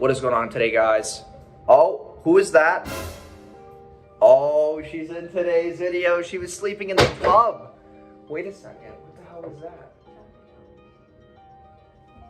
What is going on today, guys? Oh, who is that? Oh, she's in today's video. She was sleeping in the tub. Wait a second. What the hell was that?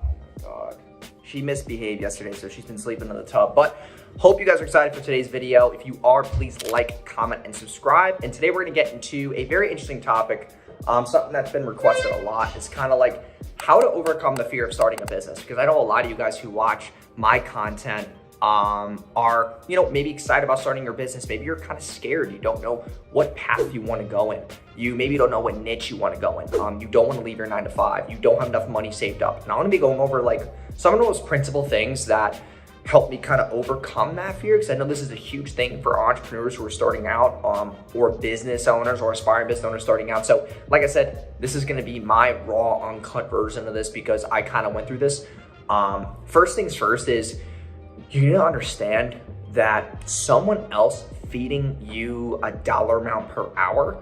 Oh my God. She misbehaved yesterday, so she's been sleeping in the tub. But hope you guys are excited for today's video. If you are, please like, comment, and subscribe. And today we're gonna get into a very interesting topic, something that's been requested a lot. It's kind of like how to overcome the fear of starting a business. Because I know a lot of you guys who watch my content are, maybe excited about starting your business. Maybe you're kind of scared. You don't know what path you want to go in. You maybe don't know what niche you want to go in. You don't want to leave your 9-to-5. You don't have enough money saved up. And I want to be going over like some of those principal things that help me kind of overcome that fear, because I know this is a huge thing for entrepreneurs who are starting out, or business owners or aspiring business owners starting out. So like I said, this is going to be my raw, uncut version of this because I kind of went through this. First things first is you need to understand that someone else feeding you a dollar amount per hour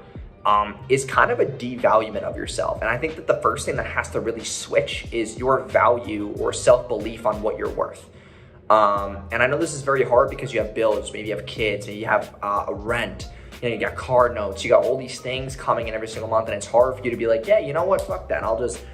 is kind of a devaluation of yourself. And I think that the first thing that has to really switch is your value or self-belief on what you're worth. And I know this is very hard because you have bills, maybe you have kids, maybe you have a rent, you got car notes, you got all these things coming in every single month, and it's hard for you to be like, yeah, you know what, fuck that. I'll just,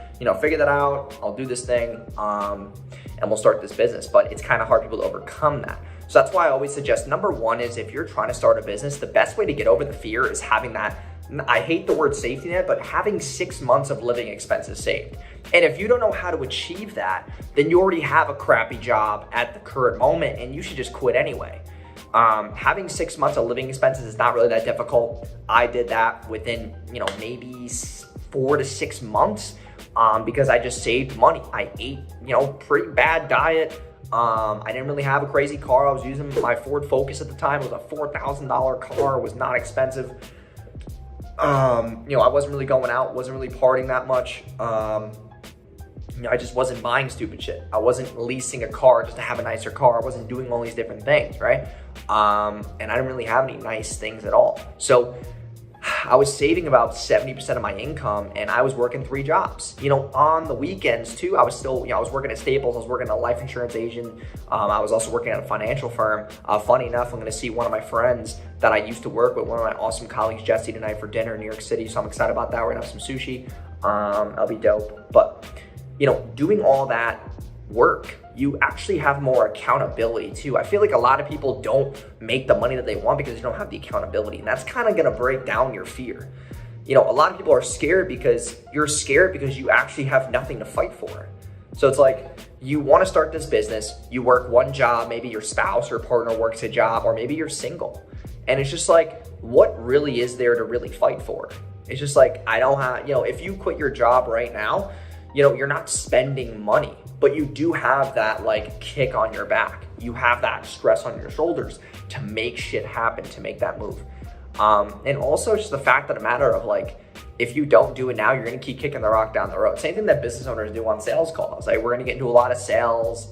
figure that out. I'll do this thing, and we'll start this business. But it's kind of hard for people to overcome that. So that's why I always suggest, number one is if you're trying to start a business, the best way to get over the fear is having that, I hate the word safety net, but having 6 months of living expenses saved. And if you don't know how to achieve that, then you already have a crappy job at the current moment and you should just quit anyway. Having 6 months of living expenses is not really that difficult. I did that within, maybe 4 to 6 months because I just saved money. I ate, pretty bad diet. I didn't really have a crazy car. I was using my Ford Focus at the time. It was a $4,000 car. It was not expensive. I wasn't really going out, wasn't really partying that much. I just wasn't buying stupid shit. I wasn't leasing a car just to have a nicer car. I wasn't doing all these different things, right? And I didn't really have any nice things at all. So I was saving about 70% of my income and I was working 3 jobs. On the weekends too, I was still, I was working at Staples, I was working at a life insurance agent. I was also working at a financial firm. Funny enough, I'm gonna see one of my friends that I used to work with, one of my awesome colleagues, Jesse, tonight for dinner in New York City. So I'm excited about that. We're gonna have some sushi. That'll be dope. But, doing all that work, you actually have more accountability too. I feel like a lot of people don't make the money that they want because they don't have the accountability, and that's kind of gonna break down your fear. A lot of people are scared because you actually have nothing to fight for. So it's like, you wanna start this business, you work one job, maybe your spouse or partner works a job, or maybe you're single. And it's just like, what really is there to really fight for? It's just like, I don't have, if you quit your job right now, you're not spending money, but you do have that like kick on your back. You have that stress on your shoulders to make shit happen, to make that move. And also just the fact of the matter of like, if you don't do it now, you're gonna keep kicking the rock down the road. Same thing that business owners do on sales calls. Like, we're gonna get into a lot of sales,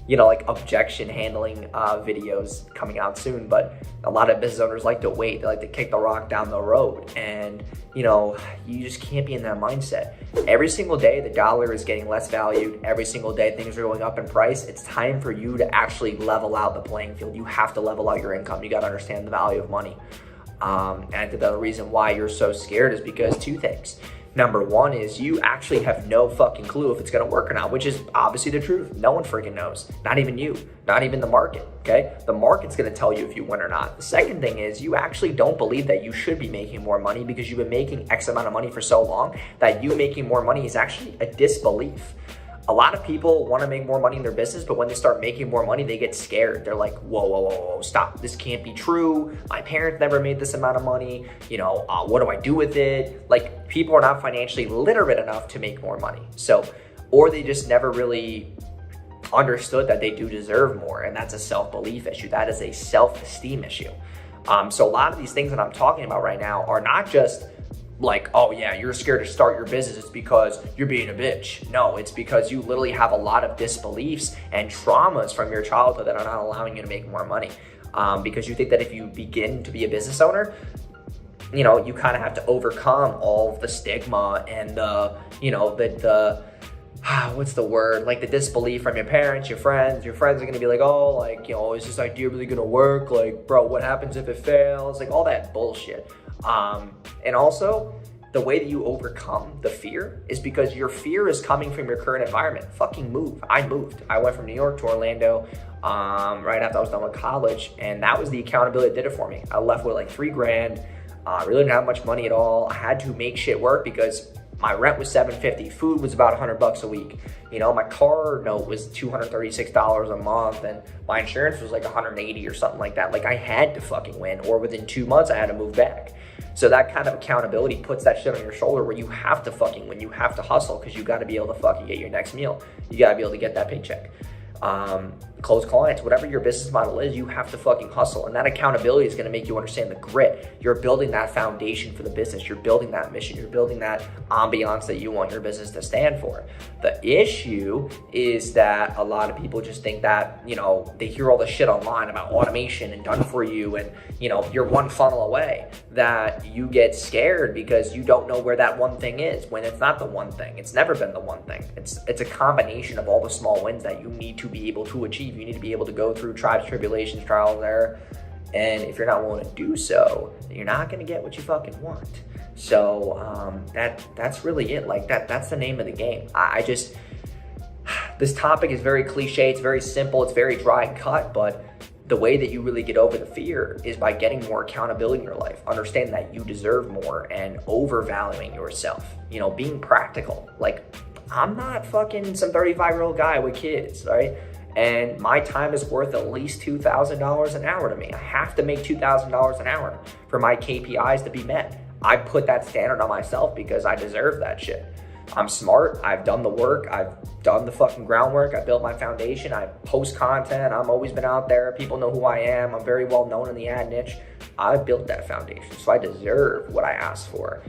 like objection handling videos coming out soon, but a lot of business owners like to wait. They like to kick the rock down the road, and you just can't be in that mindset. Every single day the dollar is getting less valued. Every single day things are going up in price. It's time for you to actually level out the playing field. You have to level out your income. You got to understand the value of money. And I think the reason why you're so scared is because 2 things. Number one is you actually have no fucking clue if it's gonna work or not, which is obviously the truth. No one freaking knows. Not even you, not even the market, okay? The market's gonna tell you if you win or not. The second thing is you actually don't believe that you should be making more money because you've been making X amount of money for so long that you making more money is actually a disbelief. A lot of people want to make more money in their business, but when they start making more money, they get scared. They're like, whoa, stop. This can't be true. My parents never made this amount of money. What do I do with it? Like, people are not financially literate enough to make more money. So, or they just never really understood that they do deserve more. And that's a self-belief issue. That is a self-esteem issue. So a lot of these things that I'm talking about right now are not just like, oh yeah, you're scared to start your business, it's because you're being a bitch. No, it's because you literally have a lot of disbeliefs and traumas from your childhood that are not allowing you to make more money. Because you think that if you begin to be a business owner, you kind of have to overcome all of the stigma and the what's the word? Like the disbelief from your parents, your friends. Your friends are gonna be like, oh, like, you know, is this idea really gonna work? Like, bro, what happens if it fails? Like all that bullshit. And also, the way that you overcome the fear is because your fear is coming from your current environment. Fucking move. I moved. I went from New York to Orlando right after I was done with college, and that was the accountability that did it for me. I left with like $3,000. I really didn't have much money at all. I had to make shit work because my rent was $750. Food was about $100 a week. You know, my car note was $236 a month, and my insurance was like $180 or something like that. Like I had to fucking win, or within 2 months I had to move back. So that kind of accountability puts that shit on your shoulder where you have to fucking win. You have to hustle because you got to be able to fucking get your next meal. You got to be able to get that paycheck. Close clients, whatever your business model is, you have to fucking hustle. And that accountability is going to make you understand the grit. You're building that foundation for the business. You're building that mission. You're building that ambiance that you want your business to stand for. The issue is that a lot of people just think that, you know, they hear all the shit online about automation and done for you, and, you know, you're one funnel away, that you get scared because you don't know where that one thing is, when it's not the one thing. It's never been the one thing. It's a combination of all the small wins that you need to be able to achieve. You need to be able to go through tribes, tribulations, trials, and error. And if you're not willing to do so, then you're not going to get what you fucking want. So that's really it. Like that's the name of the game. I just, this topic is very cliche. It's very simple. It's very dry and cut, but the way that you really get over the fear is by getting more accountability in your life, understanding that you deserve more, and overvaluing yourself, you know, being practical. Like, I'm not fucking some 35-year-old guy with kids, right? And my time is worth at least $2,000 an hour to me. I have to make $2,000 an hour for my KPIs to be met. I put that standard on myself because I deserve that shit. I'm smart. I've done the work. I've done the fucking groundwork. I built my foundation. I post content. I've always been out there. People know who I am. I'm very well known in the ad niche. I built that foundation, so I deserve what I asked for.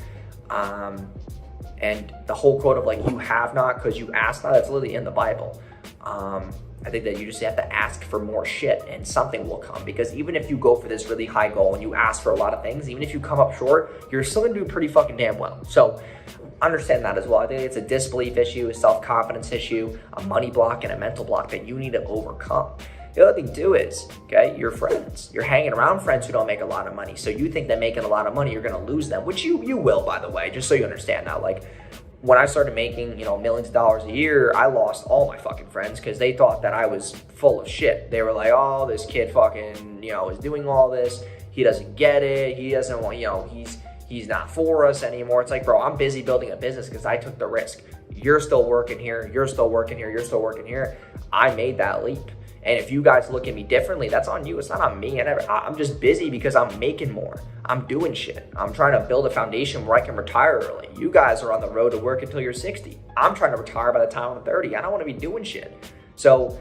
And the whole quote of like, you have not because you asked not, it's literally in the Bible. I think that you just have to ask for more shit and something will come, because even if you go for this really high goal and you ask for a lot of things, even if you come up short, you're still gonna do pretty fucking damn well. So understand that as well. I think it's a disbelief issue, a self-confidence issue, a money block, and a mental block that you need to overcome. The other thing too is, okay, your friends. You're hanging around friends who don't make a lot of money. So you think that making a lot of money, you're gonna lose them, which you will, by the way, just so you understand now. Like, when I started making, you know, millions of dollars a year, I lost all my fucking friends because they thought that I was full of shit. They were like, oh, this kid fucking, you know, is doing all this. He doesn't get it. He doesn't want, you know, he's not for us anymore. It's like, bro, I'm busy building a business because I took the risk. You're still working here. You're still working here. You're still working here. I made that leap. And if you guys look at me differently, that's on you. It's not on me. I'm just busy because I'm making more. I'm doing shit. I'm trying to build a foundation where I can retire early. You guys are on the road to work until you're 60. I'm trying to retire by the time I'm 30. I don't want to be doing shit. So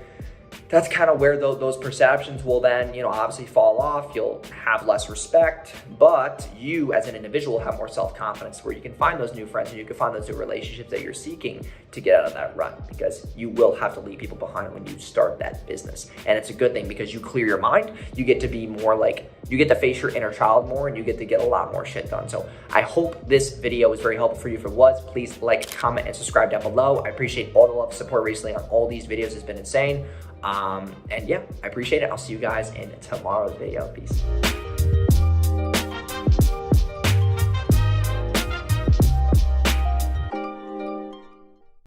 that's kind of where those perceptions will then, you know, obviously fall off. You'll have less respect, but you as an individual have more self-confidence where you can find those new friends and you can find those new relationships that you're seeking to get out of that rut, because you will have to leave people behind when you start that business. And it's a good thing because you clear your mind. You get to be more like, you get to face your inner child more, and you get to get a lot more shit done. So I hope this video was very helpful for you. If it was, please like, comment, and subscribe down below. I appreciate all the love and support recently on all these videos. It's been insane. And yeah, I appreciate it. I'll see you guys in tomorrow's video. Peace.